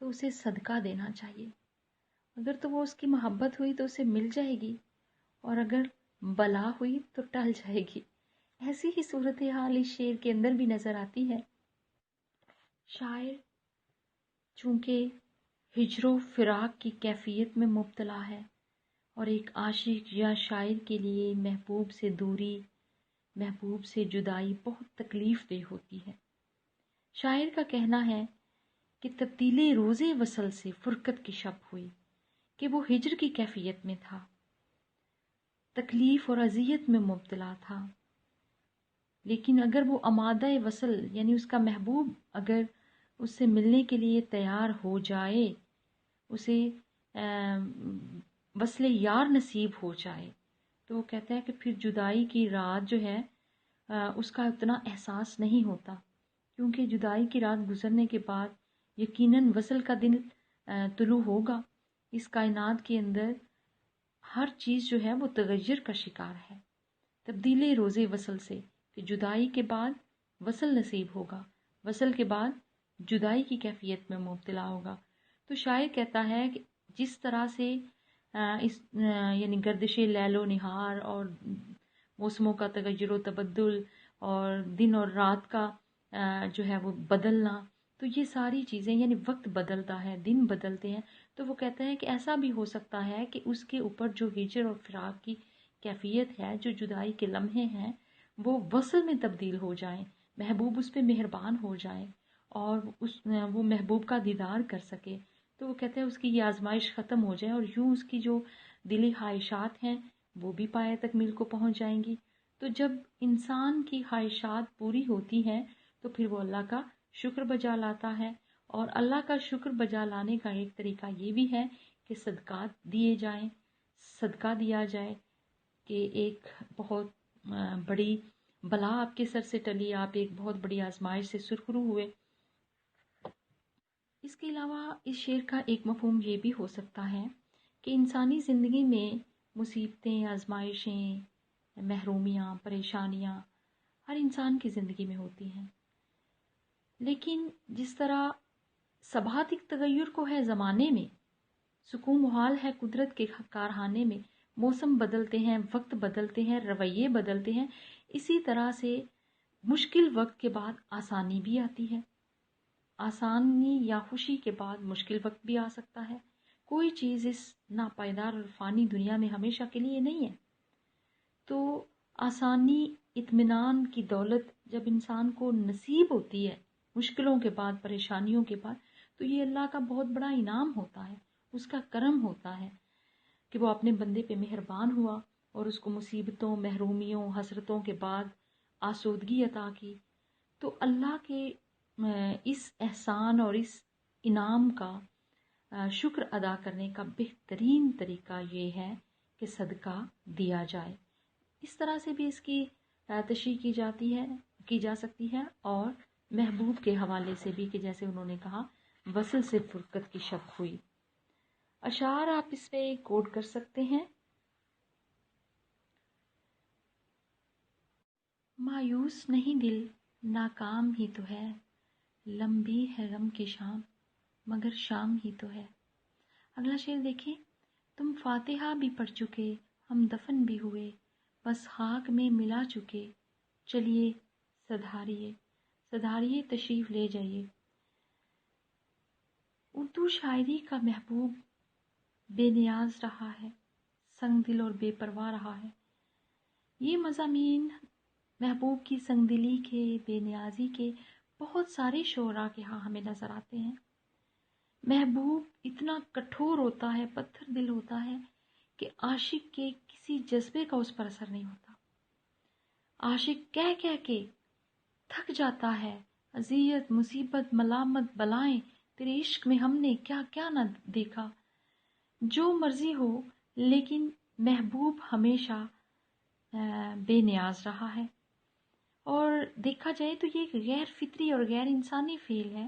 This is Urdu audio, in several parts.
تو اسے صدقہ دینا چاہیے. اگر تو وہ اس کی محبت ہوئی تو اسے مل جائے گی، اور اگر بلا ہوئی تو ٹل جائے گی. ایسی ہی صورتحال اس شعر کے اندر بھی نظر آتی ہے. شاعر چونکہ ہجر و فراق کی کیفیت میں مبتلا ہے، اور ایک عاشق یا شاعر کے لیے محبوب سے دوری، محبوب سے جدائی بہت تکلیف دہ ہوتی ہے. شاعر کا کہنا ہے کہ تبدیلی روز وصل سے فرقت کی شب ہوئی، کہ وہ ہجر کی کیفیت میں تھا، تکلیف اور اذیت میں مبتلا تھا، لیکن اگر وہ آمادہ وصل یعنی اس کا محبوب اگر اس سے ملنے کے لیے تیار ہو جائے، اسے وصل یار نصیب ہو جائے، تو وہ کہتا ہے کہ پھر جدائی کی رات جو ہے اس کا اتنا احساس نہیں ہوتا، کیونکہ جدائی کی رات گزرنے کے بعد یقیناً وصل کا دن طلوع ہوگا. اس کائنات کے اندر ہر چیز جو ہے وہ تغیر کا شکار ہے. تبدیلی روز وصل سے، کہ جدائی کے بعد وصل نصیب ہوگا، وصل کے بعد جدائی کی کیفیت میں مبتلا ہوگا. تو شاعر کہتا ہے کہ جس طرح سے یعنی گردش لیل و نہار اور موسموں کا تغیر و تبدل اور دن اور رات کا جو ہے وہ بدلنا، تو یہ ساری چیزیں یعنی وقت بدلتا ہے، دن بدلتے ہیں. تو وہ کہتا ہے کہ ایسا بھی ہو سکتا ہے کہ اس کے اوپر جو ہجر اور فراق کی کیفیت ہے، جو جدائی کے لمحے ہیں، وہ وصل میں تبدیل ہو جائیں، محبوب اس پہ مہربان ہو جائے اور وہ محبوب کا دیدار کر سکے. تو وہ کہتے ہیں اس کی یہ آزمائش ختم ہو جائے اور یوں اس کی جو دلی خواہشات ہیں وہ بھی پایہ تکمیل کو پہنچ جائیں گی. تو جب انسان کی خواہشات پوری ہوتی ہیں تو پھر وہ اللہ کا شکر بجا لاتا ہے، اور اللہ کا شکر بجا لانے کا ایک طریقہ یہ بھی ہے کہ صدقات دیے جائیں، صدقہ دیا جائے، کہ ایک بہت بڑی بلا آپ کے سر سے ٹلی، آپ ایک بہت بڑی آزمائش سے سرخرو ہوئے. اس کے علاوہ اس شعر کا ایک مفہوم یہ بھی ہو سکتا ہے کہ انسانی زندگی میں مصیبتیں، آزمائشیں، محرومیاں، پریشانیاں ہر انسان کی زندگی میں ہوتی ہیں، لیکن جس طرح ثبات ایک تغیر کو ہے زمانے میں، سکون و حال ہے قدرت کے کارخانے میں، موسم بدلتے ہیں، وقت بدلتے ہیں، رویے بدلتے ہیں، اسی طرح سے مشکل وقت کے بعد آسانی بھی آتی ہے، آسانی یا خوشی کے بعد مشکل وقت بھی آ سکتا ہے. کوئی چیز اس ناپائیدار اور فانی دنیا میں ہمیشہ کے لیے نہیں ہے. تو آسانی، اطمینان کی دولت جب انسان کو نصیب ہوتی ہے مشکلوں کے بعد، پریشانیوں کے بعد، تو یہ اللہ کا بہت بڑا انعام ہوتا ہے، اس کا کرم ہوتا ہے کہ وہ اپنے بندے پہ مہربان ہوا اور اس کو مصیبتوں، محرومیوں، حسرتوں کے بعد آسودگی عطا کی. تو اللہ کے اس احسان اور اس انعام کا شکر ادا کرنے کا بہترین طریقہ یہ ہے کہ صدقہ دیا جائے. اس طرح سے بھی اس کی تشریح کی جا سکتی ہے، اور محبوب کے حوالے سے بھی کہ جیسے انہوں نے کہا وصل سے فرقت کی شب ہوئی. اشعار آپ اس میں کوٹ کر سکتے ہیں. مایوس نہیں دل، ناکام ہی تو ہے، لمبی ہے غم کی شام مگر شام ہی تو ہے. اگلا شعر دیکھیں. تم فاتحہ بھی پڑھ چکے، ہم دفن بھی ہوئے، بس خاک میں ملا چکے، چلیے سدھاریے تشریف لے جائیے. اردو شاعری کا محبوب بے نیاز رہا ہے، سنگ دل اور بے پرواہ رہا ہے. یہ مضامین محبوب کی سنگ دلی کے، بے نیازی کے بہت سارے شعراء کے ہاں ہمیں نظر آتے ہیں. محبوب اتنا کٹھور ہوتا ہے، پتھر دل ہوتا ہے کہ عاشق کے کسی جذبے کا اس پر اثر نہیں ہوتا. عاشق کہہ کہہ کے تھک جاتا ہے، اذیت، مصیبت، ملامت، بلائیں، تیرے عشق میں ہم نے کیا کیا نہ دیکھا. جو مرضی ہو، لیکن محبوب ہمیشہ بے نیاز رہا ہے. اور دیکھا جائے تو یہ ایک غیر فطری اور غیر انسانی فعل ہے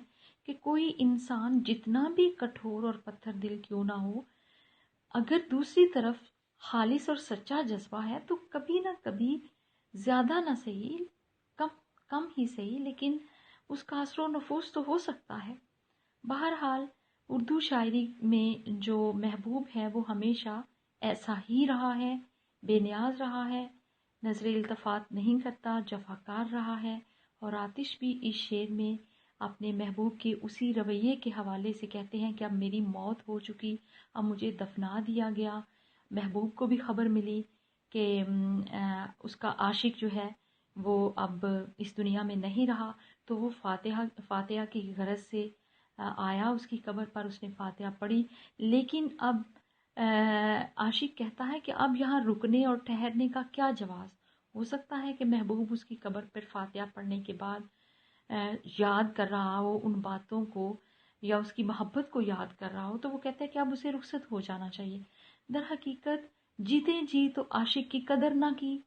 کہ کوئی انسان جتنا بھی کٹھور اور پتھر دل کیوں نہ ہو، اگر دوسری طرف خالص اور سچا جذبہ ہے تو کبھی نہ کبھی، زیادہ نہ صحیح، کم ہی صحیح، لیکن اس کا اثر و نفوذ تو ہو سکتا ہے. بہرحال اردو شاعری میں جو محبوب ہے وہ ہمیشہ ایسا ہی رہا ہے، بے نیاز رہا ہے، نظر التفات نہیں کرتا، جفاکار رہا ہے، اور آتش بھی اس شعر میں اپنے محبوب کے اسی رویے کے حوالے سے کہتے ہیں کہ اب میری موت ہو چکی، اب مجھے دفنا دیا گیا۔ محبوب کو بھی خبر ملی کہ اس کا عاشق جو ہے وہ اب اس دنیا میں نہیں رہا، تو وہ فاتحہ کی غرض سے آیا اس کی قبر پر، اس نے فاتحہ پڑھی، لیکن اب عاشق کہتا ہے کہ اب یہاں رکنے اور ٹھہرنے کا کیا جواز؟ ہو سکتا ہے کہ محبوب اس کی قبر پر فاتحہ پڑھنے کے بعد یاد کر رہا ہو ان باتوں کو، یا اس کی محبت کو یاد کر رہا ہو، تو وہ کہتا ہے کہ اب اسے رخصت ہو جانا چاہیے۔ در حقیقت جیتے جی تو عاشق کی قدر نہ کی،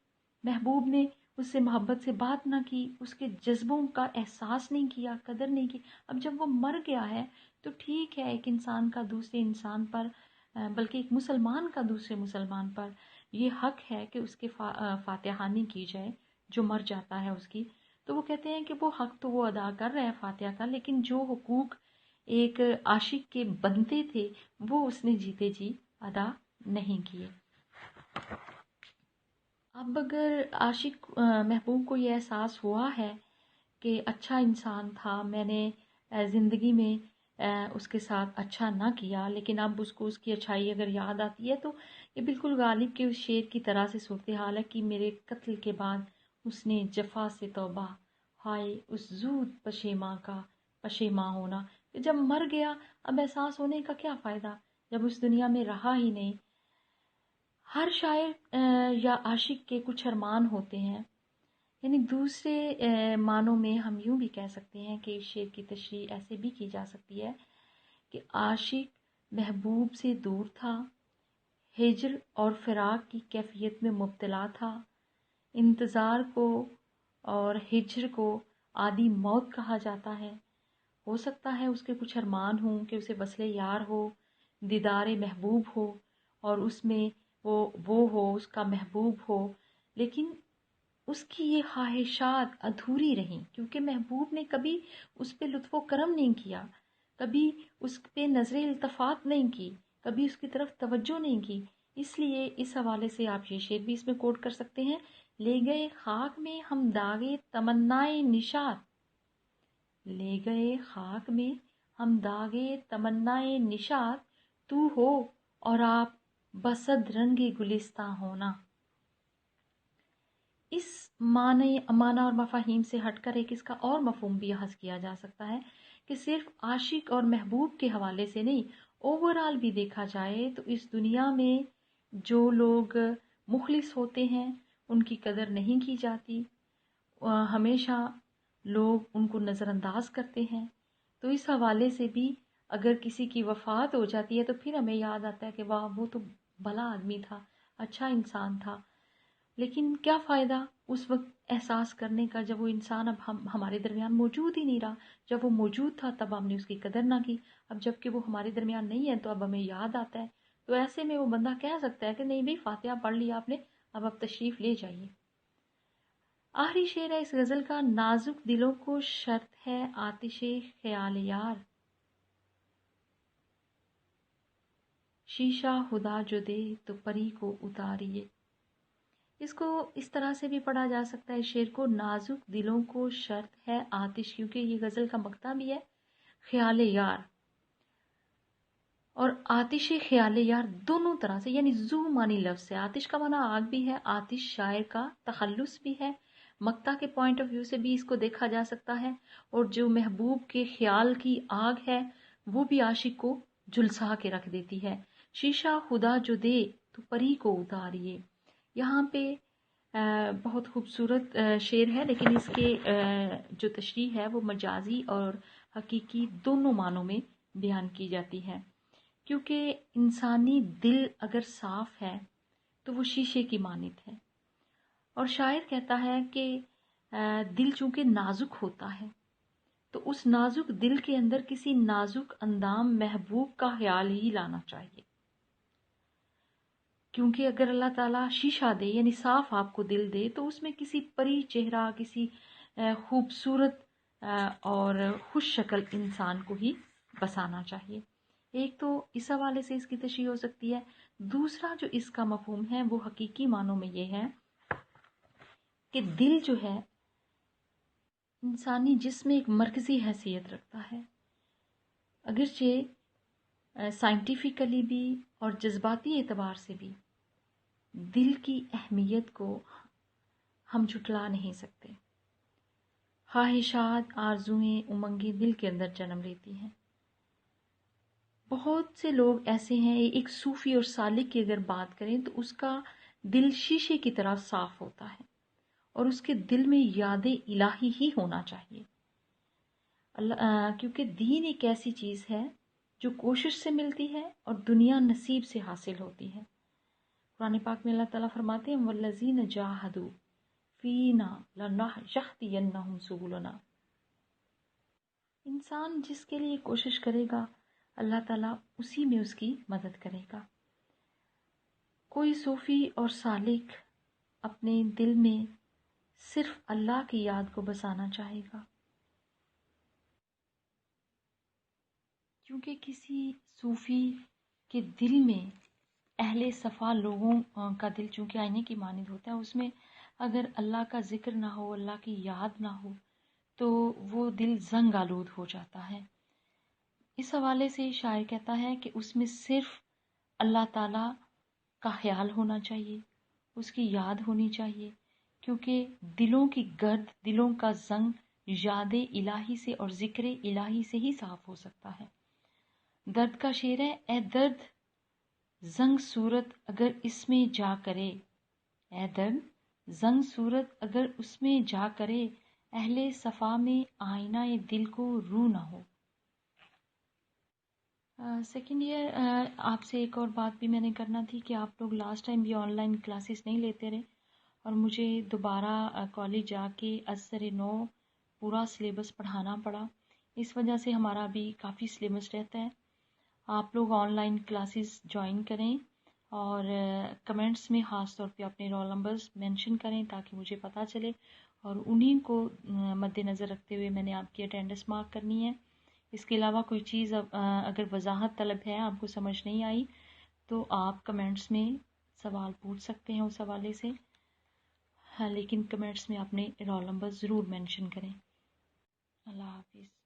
محبوب نے اس سے محبت سے بات نہ کی، اس کے جذبوں کا احساس نہیں کیا، قدر نہیں کی۔ اب جب وہ مر گیا ہے تو ٹھیک ہے، ایک انسان کا دوسرے انسان پر، بلکہ ایک مسلمان کا دوسرے مسلمان پر یہ حق ہے کہ اس کے فاتحانی کی جائے جو مر جاتا ہے اس کی۔ تو وہ کہتے ہیں کہ وہ حق تو وہ ادا کر رہے ہیں فاتحہ کا، لیکن جو حقوق ایک عاشق کے بنتے تھے وہ اس نے جیتے جی ادا نہیں کیے۔ اب اگر عاشق محبوب کو یہ احساس ہوا ہے کہ اچھا انسان تھا، میں نے زندگی میں اس کے ساتھ اچھا نہ کیا، لیکن اب اس کو اس کی اچھائی اگر یاد آتی ہے، تو یہ بالکل غالب کے اس شعر کی طرح سے صورتحال ہے کہ میرے قتل کے بعد اس نے جفا سے توبہ، ہائے اس زود پشیماں کا پشیماں ہونا۔ جب مر گیا اب احساس ہونے کا کیا فائدہ جب اس دنیا میں رہا ہی نہیں۔ ہر شاعر یا عاشق کے کچھ ارمان ہوتے ہیں، یعنی دوسرے معنوں میں ہم یوں بھی کہہ سکتے ہیں کہ اس شعر کی تشریح ایسے بھی کی جا سکتی ہے کہ عاشق محبوب سے دور تھا، ہجر اور فراق کی کیفیت میں مبتلا تھا، انتظار کو اور ہجر کو عادی موت کہا جاتا ہے۔ ہو سکتا ہے اس کے کچھ ارمان ہوں کہ اسے وصل یار ہو، دیدار محبوب ہو، اور اس میں وہ ہو، اس کا محبوب ہو، لیکن اس کی یہ خواہشات ادھوری رہیں کیونکہ محبوب نے کبھی اس پہ لطف و کرم نہیں کیا، کبھی اس پہ نظر التفات نہیں کی، کبھی اس کی طرف توجہ نہیں کی۔ اس لیے اس حوالے سے آپ یہ شعر بھی اس میں کوٹ کر سکتے ہیں: لے گئے خاک میں ہم داغے تمنائے نشاط، لے گئے خاک میں ہم داغے تمنائے نشاط، تو ہو اور آپ بصد رنگ گلستاں ہونا۔ اس معنی اور مفاہیم سے ہٹ کر ایک اس کا اور مفہوم بھی اخذ کیا جا سکتا ہے کہ صرف عاشق اور محبوب کے حوالے سے نہیں، اوورآل بھی دیکھا جائے تو اس دنیا میں جو لوگ مخلص ہوتے ہیں ان کی قدر نہیں کی جاتی، ہمیشہ لوگ ان کو نظر انداز کرتے ہیں۔ تو اس حوالے سے بھی اگر کسی کی وفات ہو جاتی ہے تو پھر ہمیں یاد آتا ہے کہ واہ وہ تو بھلا آدمی تھا، اچھا انسان تھا، لیکن کیا فائدہ اس وقت احساس کرنے کا جب وہ انسان اب ہمارے درمیان موجود ہی نہیں رہا۔ جب وہ موجود تھا تب ہم نے اس کی قدر نہ کی، اب جب کہ وہ ہمارے درمیان نہیں ہے تو اب ہمیں یاد آتا ہے۔ تو ایسے میں وہ بندہ کہہ سکتا ہے کہ نہیں بھئی فاتحہ پڑھ لیا آپ نے، اب تشریف لے جائیے۔ آخری شعر ہے اس غزل کا: نازک دلوں کو شرط ہے آتش خیال یار، شیشہ خدا جو دے تو پری کو اتاریے۔ اس کو اس طرح سے بھی پڑھا جا سکتا ہے شعر کو: نازک دلوں کو شرط ہے آتش، کیونکہ یہ غزل کا مقطع بھی ہے، خیال یار اور آتش خیال یار دونوں طرح سے، یعنی ذو معنی لفظ ہے۔ آتش کا معنی آگ بھی ہے، آتش شاعر کا تخلص بھی ہے، مقطع کے پوائنٹ آف ویو سے بھی اس کو دیکھا جا سکتا ہے، اور جو محبوب کے خیال کی آگ ہے وہ بھی عاشق کو جھلسا کے رکھ دیتی ہے۔ شیشہ خدا جو دے تو پری کو اتاریے، یہاں پہ بہت خوبصورت شعر ہے، لیکن اس کے جو تشریح ہے وہ مجازی اور حقیقی دونوں معنوں میں بیان کی جاتی ہے، کیونکہ انسانی دل اگر صاف ہے تو وہ شیشے کی مانند ہے، اور شاعر کہتا ہے کہ دل چونکہ نازک ہوتا ہے تو اس نازک دل کے اندر کسی نازک اندام محبوب کا خیال ہی لانا چاہیے، کیونکہ اگر اللہ تعالیٰ شیشہ دے یعنی صاف آپ کو دل دے تو اس میں کسی پری چہرہ، کسی خوبصورت اور خوش شکل انسان کو ہی بسانا چاہیے۔ ایک تو اس حوالے سے اس کی تشریح ہو سکتی ہے. دوسرا جو اس کا مفہوم ہے وہ حقیقی معنوں میں یہ ہے کہ دل جو ہے انسانی جسم میں ایک مرکزی حیثیت رکھتا ہے. اگرچہ سائنٹیفکلی بھی اور جذباتی اعتبار سے بھی دل کی اہمیت کو ہم جھٹلا نہیں سکتے. خواہشات، آرزوئیں، امنگیں دل کے اندر جنم لیتی ہیں. بہت سے لوگ ایسے ہیں، ایک صوفی اور سالک کی اگر بات کریں تو اس کا دل شیشے کی طرح صاف ہوتا ہے اور اس کے دل میں یاد الہی ہی ہونا چاہیے. کیونکہ دین ایک ایسی چیز ہے جو کوشش سے ملتی ہے اور دنیا نصیب سے حاصل ہوتی ہے. قرآن پاک میں اللہ تعالیٰ فرماتے ہیں وَالَّذِينَ جَاهَدُوا فِينَا لَنَهْدِيَنَّهُمْ سُبُلَنَا. انسان جس کے لیے کوشش کرے گا اللہ تعالیٰ اسی میں اس کی مدد کرے گا. کوئی صوفی اور سالک اپنے دل میں صرف اللہ کی یاد کو بسانا چاہے گا، کیونکہ کسی صوفی کے دل میں اہل صفا لوگوں کا دل چونکہ آئینے کی مانند ہوتا ہے، اس میں اگر اللہ کا ذکر نہ ہو، اللہ کی یاد نہ ہو تو وہ دل زنگ آلود ہو جاتا ہے. اس حوالے سے شاعر کہتا ہے کہ اس میں صرف اللہ تعالیٰ کا خیال ہونا چاہیے، اس کی یاد ہونی چاہیے، کیونکہ دلوں کی گرد، دلوں کا زنگ یاد الہی سے اور ذکر الہی سے ہی صاف ہو سکتا ہے. درد کا شعر ہے اے درد زنگ صورت اگر اس میں جا کرے، اے درد زنگ صورت اگر اس میں جا کرے، اہل صفا میں آئینہ دل کو رو نہ ہو. سیکنڈ ایئر آپ سے ایک اور بات بھی میں نے کرنا تھی کہ آپ لوگ لاسٹ ٹائم بھی آن لائن کلاسز نہیں لیتے رہے اور مجھے دوبارہ کالج جا کے از سر نو پورا سلیبس پڑھانا پڑا. اس وجہ سے ہمارا بھی کافی سلیبس رہتا ہے. آپ لوگ آن لائن کلاسز جوائن کریں اور کمنٹس میں خاص طور پہ اپنے رول نمبرز مینشن کریں تاکہ مجھے پتہ چلے اور انہیں کو مد نظر رکھتے ہوئے میں نے آپ کی اٹینڈنس مارک کرنی ہے. اس کے علاوہ کوئی چیز اگر وضاحت طلب ہے، آپ کو سمجھ نہیں آئی تو آپ کمنٹس میں سوال پوچھ سکتے ہیں اس حوالے سے. ہاں، لیکن کمنٹس میں اپنے رول نمبر ضرور مینشن کریں. اللہ حافظ.